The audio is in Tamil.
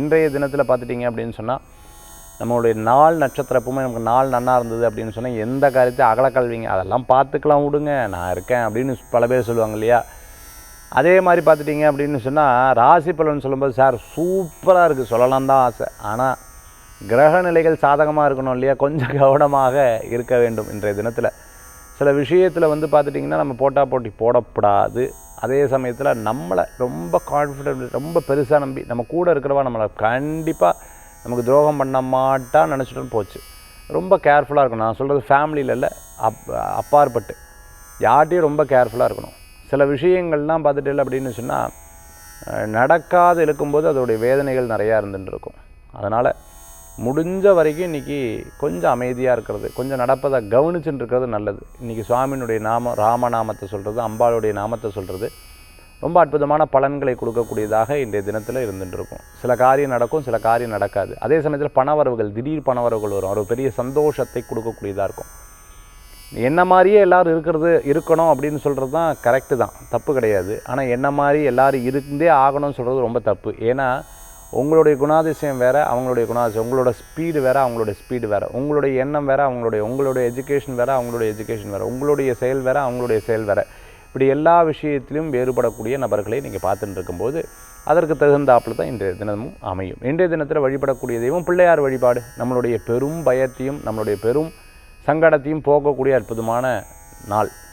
இன்றைய தினத்தில் பார்த்துட்டிங்க அப்படின்னு சொன்னால் நம்மளுடைய நாள் நட்சத்திரம் எப்பவுமே நமக்கு நாள் நன்னா இருந்தது அப்படின்னு சொன்னால் எந்த காரியத்தை அகலக்கல்விங்க அதெல்லாம் பார்த்துக்கலாம் விடுங்க நான் இருக்கேன் அப்படின்னு பல பேர் சொல்லுவாங்க இல்லையா. அதே மாதிரி பார்த்துட்டிங்க அப்படின்னு சொன்னால் ராசி பலன் சொல்லும்போது சார் சூப்பராக இருக்குது சொல்லலாம் தான் ஆசை. ஆனால் கிரக நிலைகள் சாதகமாக இருக்கணும் இல்லையா, கொஞ்சம் கவனமாக இருக்க வேண்டும். இன்றைய தினத்தில் சில விஷயத்தில் வந்து பார்த்துட்டிங்கன்னா நம்ம போட்டி போடக்கூடாது. அதே சமயத்தில் நம்மளை ரொம்ப கான்ஃபிடென்ட் ரொம்ப பெருசாக நம்பி நம்ம கூட இருக்கிறவா நம்மளை கண்டிப்பாக நமக்கு துரோகம் பண்ண மாட்டான்னு நினச்சிட்டோன்னு போச்சு. ரொம்ப கேர்ஃபுல்லாக இருக்கணும். நான் சொல்கிறது ஃபேமிலியில் இல்லை, அப்பாற்பட்டு யார்ட்டையும் ரொம்ப கேர்ஃபுல்லாக இருக்கணும். சில விஷயங்கள்லாம் பார்த்துட்டு இல்லை அப்படின்னு சொன்னால் நடக்காது இருக்கும்போது அதோடைய வேதனைகள் நிறையா இருந்துட்டு இருக்கும். அதனால் முடிஞ்ச வரைக்கும் இன்றைக்கி கொஞ்சம் அமைதியாக இருக்கிறது, கொஞ்சம் நடப்பதை கவனிச்சுட்டு இருக்கிறது நல்லது. இன்றைக்கி சுவாமியினுடைய நாமம் ராமநாமத்தை சொல்கிறது, அம்பாளுடைய நாமத்தை சொல்கிறது ரொம்ப அற்புதமான பலன்களை கொடுக்கக்கூடியதாக இன்றைய தினத்தில் இருந்துட்டு இருக்கும். சில காரியம் நடக்கும், சில காரியம் நடக்காது. அதே சமயத்தில் பணவரவுகள், திடீர் பணவரவுகள் வரும், ஒரு பெரிய சந்தோஷத்தை கொடுக்கக்கூடியதாக இருக்கும். என்ன மாதிரியே எல்லோரும் இருக்கணும் அப்படின்னு சொல்கிறது தான் கரெக்டு தான், தப்பு கிடையாது. ஆனால் என்ன மாதிரி எல்லோரும் இருந்தே ஆகணும்னு சொல்கிறது ரொம்ப தப்பு. ஏன்னா உங்களுடைய குணாதிசயம் வேறு, அவங்களுடைய குணாதிசயம், உங்களோட ஸ்பீடு வேறு, அவங்களுடைய ஸ்பீடு வேறு, உங்களுடைய எண்ணம் வேறு, உங்களுடைய எஜுகேஷன் வேறு, அவங்களுடைய எஜுகேஷன் வேறு, உங்களுடைய செயல் வேறு, அவங்களுடைய செயல் வேறு. இப்படி எல்லா விஷயத்திலும் வேறுபடக்கூடிய நபர்களை நீங்கள் பார்த்துட்டு இருக்கும்போது அதற்கு தகுந்தாப்பில் தான் இன்றைய தினமும் அமையும். இன்றைய தினத்தில் வழிபடக்கூடிய தெய்வம் பிள்ளையார் வழிபாடு நம்மளுடைய பெரும் பயத்தையும் நம்மளுடைய பெரும் சங்கடத்தையும் போக்கக்கூடிய அற்புதமான நாள்.